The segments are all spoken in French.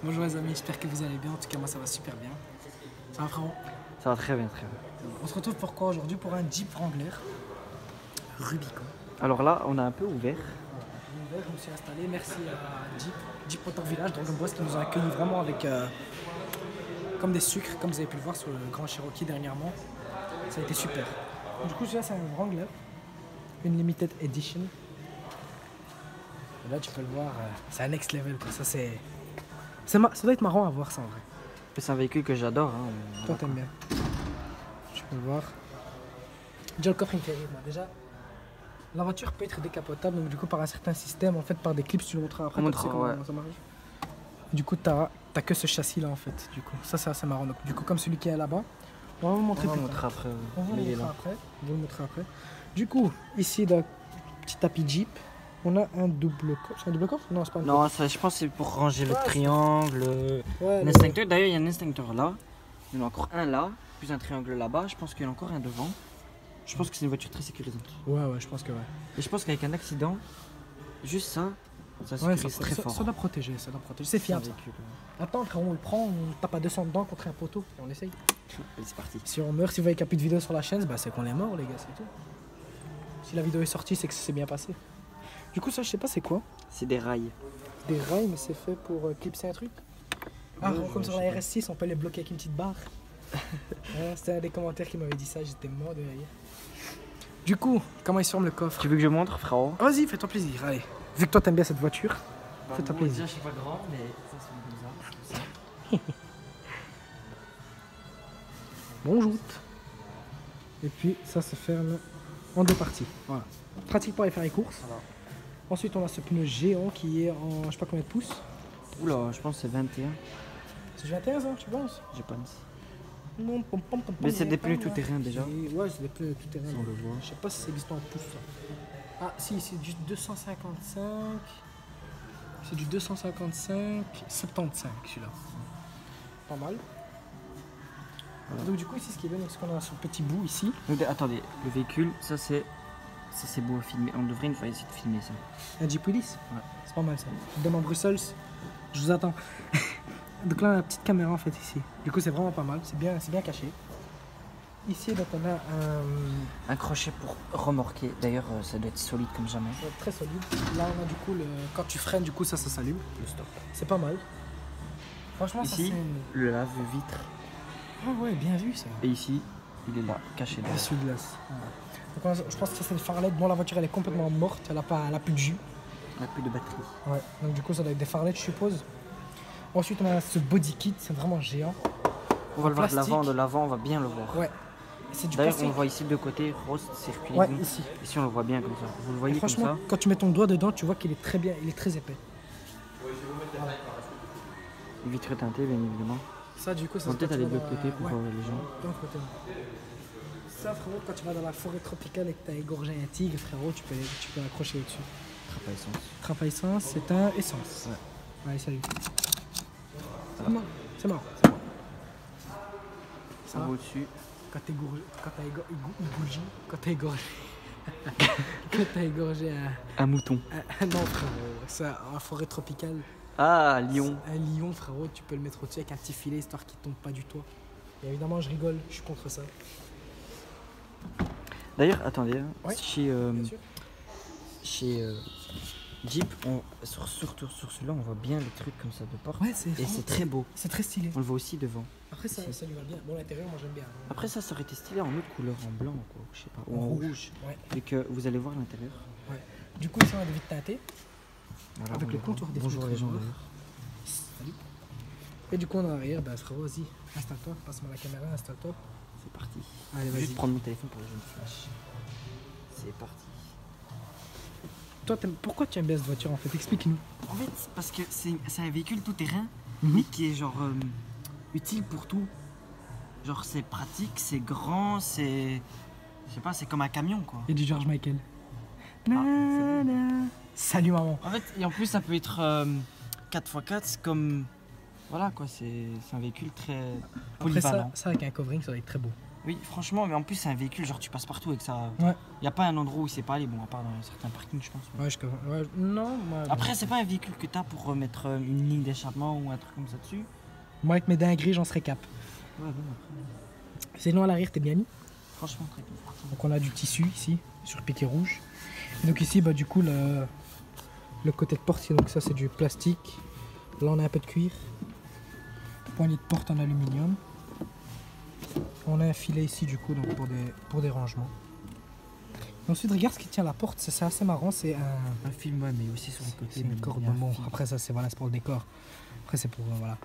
Bonjour les amis, j'espère que vous allez bien. En tout cas, moi ça va super bien. Ça va frérot? Ça va très bien, très bien. On se retrouve pour quoi aujourd'hui? Pour un Jeep Wrangler Rubicon. Alors là, on a un peu ouvert. Voilà, je me suis installé. Merci à Jeep Motor Village dans le bois qui nous a accueillis vraiment avec comme des sucres, comme vous avez pu le voir sur le Grand Cherokee dernièrement. Ça a été super. Du coup, celui-là c'est un Wrangler, une limited edition. Et là, tu peux le voir, c'est un next level quoi. Ça ça doit être marrant à voir ça en vrai. C'est un véhicule que j'adore. Hein. Toi t'aimes bien. Tu peux le voir. Déjà le coffre il me fait rire moi. Déjà, la voiture peut être décapotable donc du coup par un certain système en fait par des clips tu le montreras après. On tu sais montrera, comment ça marche. Du coup t'as que ce châssis là en fait. Du coup ça c'est assez marrant. Donc, du coup comme celui qui est là-bas, on va vous montrer On va plus montrer tard. après. On va vous Mais il est montrer là. après. On va vous montrer après. Du coup ici dans le petit tapis Jeep, on a un double coffre. C'est un double coffre? Non c'est pas un double Non, ça, je pense que c'est pour ranger le Ouais, triangle. Ouais, L'instincteur, d'ailleurs, il y a un instincteur là. Il y en a encore un là, plus un triangle là-bas. Je pense qu'il y en a encore un devant. Je pense que c'est une voiture très sécurisante. Ouais je pense que ouais. Et je pense qu'avec un accident, juste ça Ouais, sécurise très fort. ça doit protéger, ça doit protéger. C'est fiable. Ça. Véhicule. Attends, frérot, on le prend, on tape à 200 dedans contre un poteau et on essaye. Allez, c'est parti. Si on meurt, si vous voyez qu'il n'y a plus de vidéo sur la chaîne, bah c'est qu'on est mort, les gars, c'est tout. Si la vidéo est sortie, c'est que ça s'est bien passé. Du coup, ça, je sais pas c'est quoi. C'est des rails. Des rails, mais c'est fait pour clipser un truc. Ah, Ouais, comme je sur sais la pas. RS6, on peut les bloquer avec une petite barre. Ouais, c'était un des commentaires qui m'avait dit ça, j'étais mort de rire. Du coup, comment il se forme le coffre? Tu veux que je montre, frérot? Vas-y, fais-toi plaisir, allez. Vu que toi t'aimes bien cette voiture, fais-toi plaisir. Déjà, je suis pas grand, mais ça, c'est comme ça. Bonjour. Et puis ça se ferme en deux parties. Voilà. Pratique pour aller faire les courses. Voilà. Ensuite on a ce pneu géant qui est en je sais pas combien de pouces. Oula, je pense que c'est 21. C'est 21 ans, tu penses? Je pense. Mais c'est des pneus tout terrain déjà. Ouais, c'est des pneus tout terrain. On le voit. Je sais pas si ça existe en pouces ça. Ah si, c'est du 255. C'est du 255 75 celui-là. Pas mal. Voilà. Donc du coup ici ce qui est bien, c'est qu'on a ce petit bout ici. Donc, attendez, le véhicule, ça c'est beau à filmer. On devrait une fois essayer de filmer ça. Un Jeep Willys. Ouais. C'est pas mal ça. Demain à Bruxelles, je vous attends. Donc là on a la petite caméra en fait ici. Du coup c'est vraiment pas mal, c'est bien caché. Ici donc on a un Un crochet pour remorquer. D'ailleurs, ça doit être solide comme jamais. ça va être très solide. Là on a du coup quand tu freines du coup ça s'allume. Le stop. C'est pas mal. Franchement ça Ici, c'est le lave-vitre. Ah ouais bien vu ça. Et ici, il est là, caché Et derrière. celui-glace. Donc je pense que ça c'est le farlette. Bon la voiture elle est complètement morte, elle a plus de jus. Il n'y a plus de batterie. Ouais. Donc du coup ça doit être des farlettes je suppose. Ensuite on a ce body kit, c'est vraiment géant. On va le voir de Plastique. l'avant, on va bien le voir. Ouais. C'est du D'ailleurs, on plastique. le voit ici de côté, rose, circulé. Ouais, ici. Ici, on le voit bien comme ça. Vous le Et voyez comme franchement, ça. quand tu mets ton doigt dedans, tu vois qu'il est très bien, il est très épais. Les vitres teintées, bien évidemment. Ça, du coup, ça On va peut-être aller de de l'autre côté pour voir les gens. de l'autre côté. Ça, frérot, quand tu vas dans la forêt tropicale et que tu as égorgé un tigre, frérot, tu peux l'accrocher au-dessus. Trappe à essence. Trappe à essence, c'est un essence. Ouais. Allez, salut. Ça C'est mort. C'est mort. Ça va au-dessus. Quand t'as égorgé, quand t'as égorgé, quand t'as égorgé Un mouton. non, frérot, ça, en forêt tropicale. Ah, lion. Un lion, frérot, tu peux le mettre au-dessus avec un petit filet histoire qu'il tombe pas du toit. Et évidemment, je rigole, je suis contre ça. D'ailleurs, attendez. Hein, Ouais. Bien sûr. Chez Jeep, surtout sur celui-là, on voit bien les trucs comme ça de porte. Ouais, c'est Et c'est très beau. C'est très stylé. On le voit aussi devant. Après, ça lui va bien. Bon, l'intérieur, moi j'aime bien. Après, ça aurait été stylé en autre couleur, en blanc, quoi. Je sais pas. Ou En en rouge. rouge. Ouais. Et que vous allez voir l'intérieur. Ouais. Du coup, ici, on a des vitres teintées. Voilà, Avec on le le contour voit. des Bonjour fenêtres les gens. noires. d'ailleurs. Salut. Et du coup, on a arrière, bah frérot, vas-y, installe-toi, passe-moi la caméra, installe-toi. C'est parti. Allez, Je vais vas-y. juste prendre mon téléphone pour les jeunes flash. C'est parti. Toi, pourquoi tu aimes bien cette voiture en fait? Explique-nous. En fait, parce que c'est un véhicule tout terrain, Mhm. mais qui est genre utile pour tout. Genre c'est pratique, c'est grand, c'est... Je sais pas, c'est comme un camion quoi. Et du George Michael. Ah, Salut maman. En fait, et en plus ça peut être 4x4, c'est comme... Voilà quoi, c'est un véhicule très Après ça, polyvalent. ça avec un covering, ça va être très beau. Oui, franchement, mais en plus, c'est un véhicule, genre tu passes partout avec ça. Ouais. Y a pas un endroit où il sait pas aller, bon, à part dans certains parkings, je pense. mais- Ouais, non, moi, Après, c'est pas un véhicule que t'as pour mettre une ligne d'échappement ou un truc comme ça dessus. moi avec mes dingueries, j'en serais cap. Ouais, bon, après, Sinon, à l'arrière, t'es bien mis. franchement, très bien. Donc, on a du tissu ici, sur piqué rouge. Et donc, ici, bah, du coup, le côté de porte, donc ça, c'est du plastique. Là, on a un peu de cuir. Poignée de porte en aluminium. On a un filet ici, du coup, donc pour des rangements. Et ensuite, regarde ce qui tient la porte, c'est assez marrant, c'est Un film, ouais, mais aussi sur le côté. c'est une mais corde. il y a un Bon, fil. après, ça, c'est voilà, c'est pour le décor. Après, c'est pour, voilà.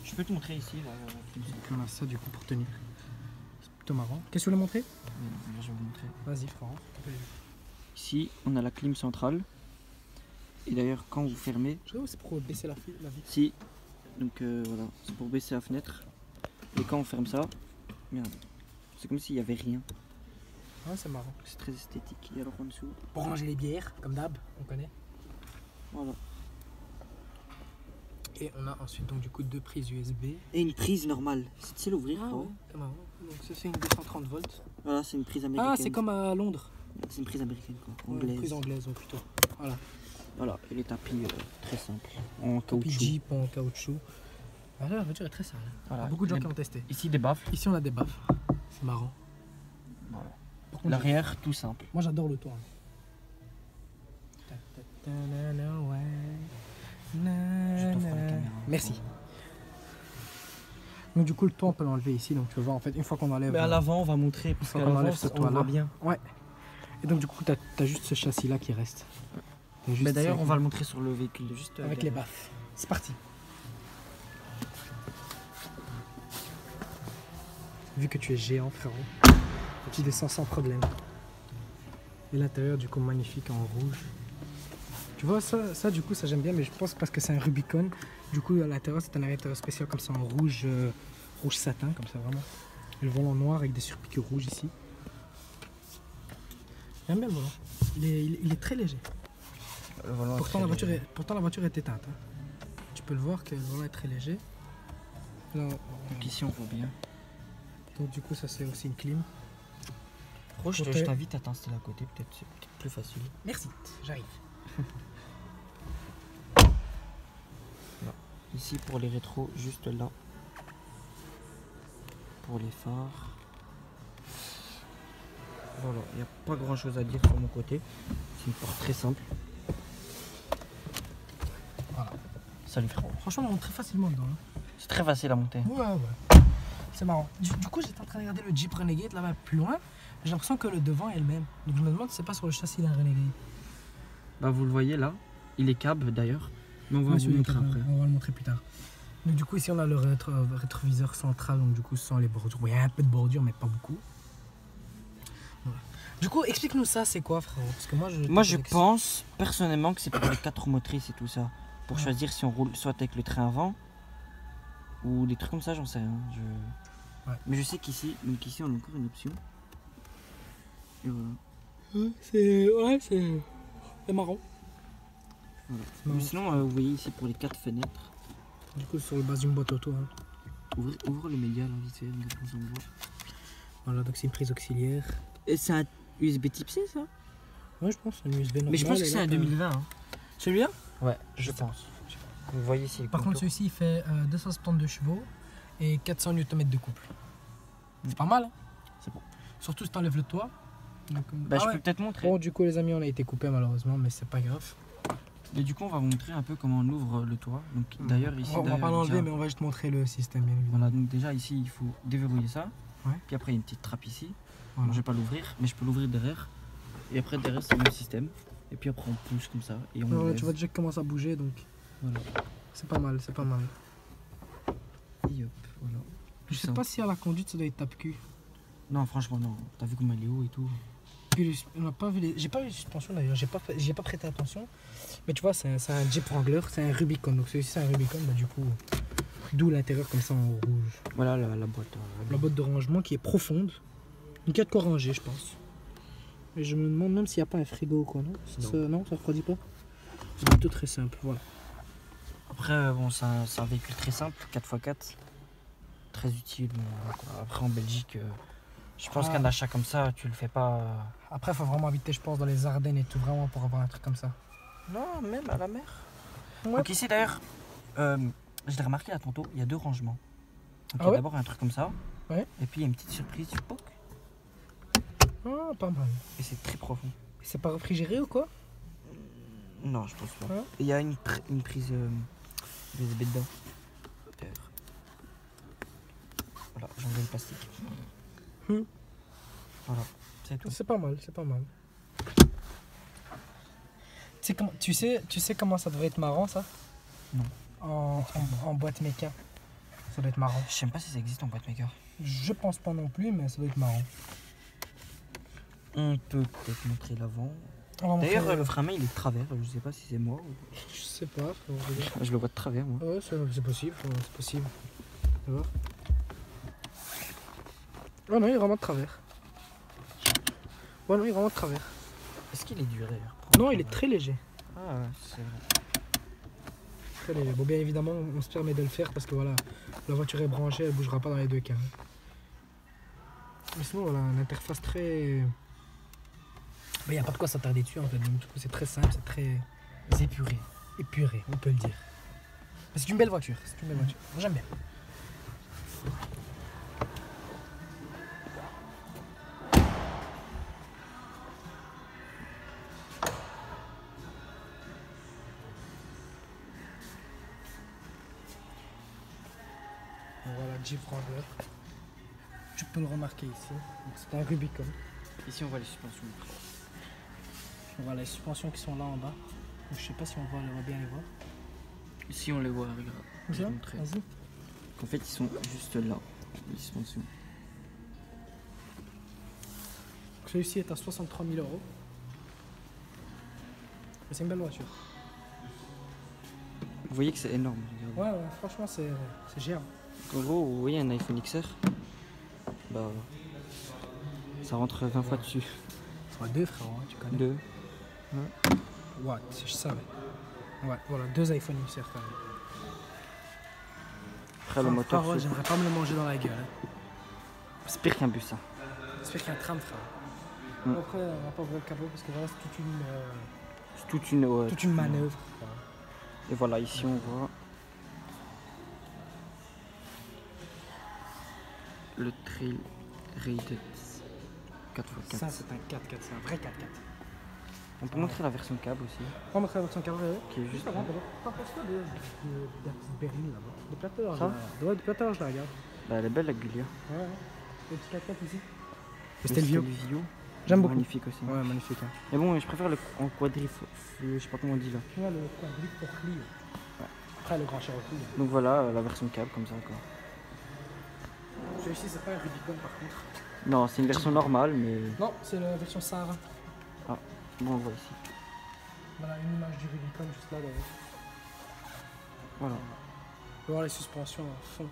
Je peux te montrer ici, là. Et puis, on a ça, du coup, pour tenir. C'est plutôt marrant. Qu'est-ce que tu veux montrer? Là, je vais vous montrer. Vas-y, Florent. Ici, on a la clim centrale. Et d'ailleurs, quand vous fermez, Je sais où c'est pour baisser la vitre. si, donc voilà, c'est pour baisser la fenêtre. Et quand on ferme ça, merde, c'est comme s'il y avait rien. Ouais, c'est marrant. C'est très esthétique. Et alors en dessous, Pour ranger les bières, comme d'hab, on connaît. voilà. Et on a ensuite donc du coup deux prises USB. Et une prise normale. C'est de celle ouvrir, Ah quoi. ouais, c'est marrant. Donc ça c'est une 230 volts. Voilà, c'est une prise américaine. Ah, c'est comme à Londres. C'est une prise américaine, quoi. Ouais, Anglaise. une prise anglaise, ouais, plutôt. Voilà. Voilà, et les tapis très simples. En Tapis caoutchouc. Jeep en caoutchouc. Voilà, la voiture est très sale. Voilà. Beaucoup de gens qui ont testé. Ici, des baffles. Ici on a des baffes. C'est marrant. Voilà. Par contre, L'arrière, tout simple. moi j'adore le toit. Je t'offre la caméra. Merci. Donc du coup le toit on peut l'enlever ici, donc tu vas voir en fait une fois qu'on enlève. Mais à l'avant, on va montrer, parce Faut qu'à qu'on l'avant, enlève ce on toit-là. voit bien. Et donc du coup t'as juste ce châssis là qui reste. T'as juste Mais d'ailleurs, ça on va le montrer sur le véhicule. Juste avec les derrière. baffes. C'est parti. Vu que tu es géant frérot, tu descends sans problème. Et l'intérieur du coup magnifique en rouge. Tu vois ça du coup ça j'aime bien, mais je pense parce que c'est un Rubicon. Du coup à l'intérieur c'est un intérieur spécial comme ça en rouge, rouge satin comme ça vraiment. Et le volant noir avec des surpiqûres rouges ici. J'aime bien le volant. Il est très léger. Le volant Pourtant très léger. la voiture est éteinte. Hein. Tu peux le voir que le volant est très léger. Là, Donc ici, on voit bien. donc du coup ça c'est aussi une clim. Roche, Ok. je t'invite à t'installer à côté, peut-être c'est peut-être plus facile. Merci, j'arrive. Ici, pour les rétros, juste là. Pour les phares. Voilà, il n'y a pas grand chose à dire sur mon côté. C'est une porte très simple. Voilà. Salut frérot. Franchement on rentre très facilement dedans. Hein. C'est très facile à monter. Ouais. C'est marrant. Du coup j'étais en train de regarder le Jeep Renegade là-bas plus loin. J'ai l'impression que le devant est le même. Donc je me demande si c'est pas sur le châssis d'un Renegade. Bah vous le voyez là, il est cab d'ailleurs. Mais on va Ouais, vous celui-là, montrer après. On va le montrer plus tard. Donc du coup ici on a le rétroviseur central, donc du coup sans les bordures. Bon, il y a un peu de bordure mais pas beaucoup. Voilà. Du coup explique-nous ça, c'est quoi frérot? Parce que moi Je pense personnellement que c'est pour les 4 roues motrices et tout ça. Pour Ouais. choisir si on roule soit avec le train avant ou des trucs comme ça, j'en sais rien. Ouais. Mais je sais qu'ici, donc ici on a encore une option. Et voilà. c'est marrant. Voilà. Non. Mais sinon, vous voyez ici pour les 4 fenêtres. Du coup sur le base d'une boîte auto. Hein. Ouvre le média là, vite fait, regarde comment ça me voit. Voilà, donc c'est une prise auxiliaire. Et c'est un USB type C ça? Ouais, je pense, un USB normal. Mais je pense que et c'est là, un t'as- 2020. Hein. Celui-là? Ouais, je pense. Vous voyez ici le Par contre, contour. celui-ci il fait 272 chevaux et 400 Nm de couple. C'est pas mal, hein? C'est bon. Surtout si t'enlèves le toit. Donc, Bah, ah je ouais. peux peut-être montrer. Bon, du coup, les amis, on a été coupé malheureusement, mais c'est pas grave. Et du coup, on va vous montrer un peu comment on ouvre le toit. Donc, d'ailleurs, ici. On va d'ailleurs, pas l'enlever, déjà- mais on va juste montrer le système, bien évidemment. Voilà, donc déjà ici, il faut déverrouiller ça. Ouais. Puis après, il y a une petite trappe ici. Voilà. Bon, je vais pas l'ouvrir, mais je peux l'ouvrir derrière. Et après, derrière, c'est le même système. Et puis après, on pousse comme ça. Et on Voilà, lève. tu vois déjà qu'il commence à bouger, donc Voilà. c'est pas mal, c'est pas mal. Et hop, voilà. Je sais Tout pas simple. si à la conduite ça doit être tape-cul. Non, franchement, non. T'as vu comment il est haut et tout. Puis on n'a pas vu les... J'ai pas vu les suspensions d'ailleurs, j'ai pas prêté attention. Mais tu vois, c'est un Jeep Wrangler, c'est un Rubicon. Donc celui-ci c'est un Rubicon, bah, du coup, d'où l'intérieur comme ça en rouge. Voilà la boîte. La boîte de rangement qui est profonde. Une 4 corps rangée, je pense. Et je me demande même s'il n'y a pas un frigo ou quoi, non? Non, ça refroidit pas. C'est plutôt très simple, voilà. Après, bon, c'est un véhicule très simple, 4x4. Très utile. Bon, voilà, quoi. Après, en Belgique, Je pense Ah. qu'un achat comme ça, tu le fais pas. Après, faut vraiment habiter, je pense, dans les Ardennes et tout, vraiment, pour avoir un truc comme ça. Non, même à la mer. Ouais. Donc ici d'ailleurs, je l'ai remarqué à tantôt, il y a 2 rangements. Donc il y Ah a ouais d'abord un truc comme ça. Ouais. Et puis il y a une petite surprise, tu poques. Ah, pas mal. Et c'est très profond. C'est pas réfrigéré ou quoi? Non, je pense pas. Ouais. Et il y a une prise USB dedans. D'ailleurs. Voilà, j'ai enlevé le plastique. Hmm. Voilà, c'est tout. C'est pas mal, c'est pas mal. Tu sais comment ça devrait être marrant, ça? Non. En boîte méca. Ça doit être marrant. Je sais même pas si ça existe en boîte maker. Je pense pas non plus, mais ça doit être marrant. On peut peut-être montrer l'avant. On va montrer- D'ailleurs, le frein à main il est de travers. Je sais pas si c'est moi ou. Je sais pas, faut regarder. Je le vois de travers, moi. Ouais, c'est possible, c'est possible. Tu vois? Oh non, il est vraiment de travers. Ouais, non, il est vraiment de travers. Est-ce qu'il est dur d'ailleurs? Non, il est très léger. Ah ouais, c'est vrai. Très léger. Bon, bien évidemment, on se permet de le faire parce que voilà, la voiture est branchée, elle bougera pas dans les deux cas. Mais sinon, voilà, une interface très. Il n'y a pas de quoi s'attarder dessus en fait. Donc, du coup, c'est très simple, c'est très Épuré. épuré, on peut le dire. Mais c'est une belle voiture, c'est une belle voiture. Moi, j'aime bien. Donc voilà, Jeep Wrangler. Tu peux le remarquer ici. Donc, c'est un Rubicon. Ici on voit les suspensions. On voit les suspensions qui sont là en bas. Donc, je sais pas si on va bien les voir. Ici on les voit, regarde. Je vais te montrer. Vas-y. En fait ils sont juste là, les suspensions. Celui-ci est à 63 000 euros. Mais c'est une belle voiture. Vous voyez que c'est énorme, regardez. Ouais, franchement, c'est géant. En gros, vous voyez un iPhone XR, bah ça rentre 20 fois dessus. Ouais, deux frères, hein, tu connais. 2. Ouais, je savais. Ouais, voilà, deux iPhone XR quand même. Après le moteur, ouais, c'est j'aimerais pas me le manger dans la gueule. pire qu'un bus. Hein. J'espère qu'il y a un tram, frère. Mm. Après, on va pas ouvrir le capot parce que voilà, c'est C'est toute une manœuvre. Et voilà, ici on voit le Trail Rated 4x4. Ça, c'est un 4x4, c'est un vrai 4x4. On peut montrer la version cab aussi, On va montrer la version carrée. qui est juste. T'en penses quoi de la petite berline là-bas? Des plateaux, Ça ouais, des plateaux, je la regarde. Bah, elle est belle la Giulia. Ouais, le petit 4x4 ici. Le Stelvio. Stelvio. J'aime beaucoup. Magnifique aussi. Ouais, magnifique. Hein. Mais bon, je préfère le en quadrif, je sais pas comment on dit là. Tu vois le quadrique pour Clio. Après le grand Cherokee. Donc voilà, la version cab comme ça quoi. Celui-ci, c'est pas un Rubicon par contre. Non, c'est une version normale, mais Non, c'est la version Sahara. bon, on le voit ici. Voilà, une image du Rubicon juste là d'ailleurs. Voilà. On peut voir les suspensions à fond.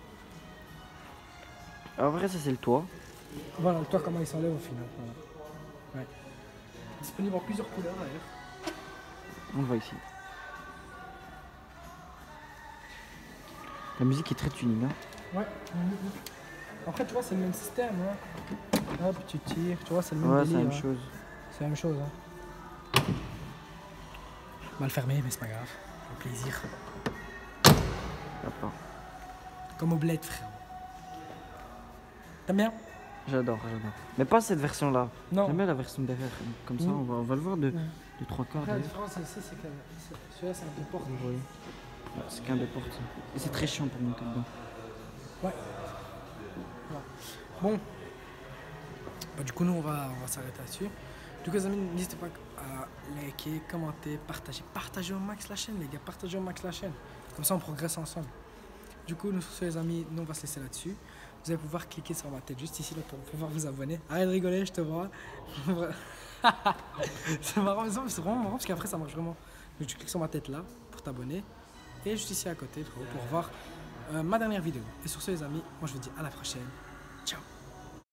Alors, après, ça c'est le toit. Voilà, le toit comment il s'enlève au final. Voilà. Ouais. Disponible en plusieurs couleurs d'ailleurs. On le voit ici. La musique est très tuning. Hein. Ouais. Après, tu vois, c'est le même système. Hein. Hop, tu tires, tu vois, c'est le même Ouais, c'est la délire. même hein. chose. C'est la même chose. Hein. Mal fermé, mais c'est pas grave. Au plaisir. Hop, Comme au bled, frère. T'aimes bien? j'adore, j'adore. Mais pas cette version là. Non. J'aime bien la version derrière. Comme ça, Mm. on va le voir de Mm. 3 quarts. Après, la d'ailleurs. différence ici, c'est que celui-là, c'est un peu porte. Vous voyez. Ouais, c'est qu'un des portes. Ça. Et c'est très chiant pour monter dedans. Ouais. Voilà. Bon. Bah, du coup, nous, on va s'arrêter là-dessus. Du coup, les amis, n'hésitez pas à liker, commenter, partager. Partagez au max la chaîne, les gars. Partagez au max la chaîne. Comme ça, on progresse ensemble. Du coup, nous, sur ce, les amis, nous, on va se laisser là-dessus. Vous allez pouvoir cliquer sur ma tête juste ici là, pour pouvoir vous abonner. Arrête de rigoler, je te vois. C'est marrant, mais c'est vraiment marrant parce qu'après, ça marche vraiment. Donc, tu cliques sur ma tête là pour t'abonner. Et juste ici à côté, frérot, pour voir ma dernière vidéo. Et sur ce, les amis, moi, je vous dis à la prochaine. Ciao.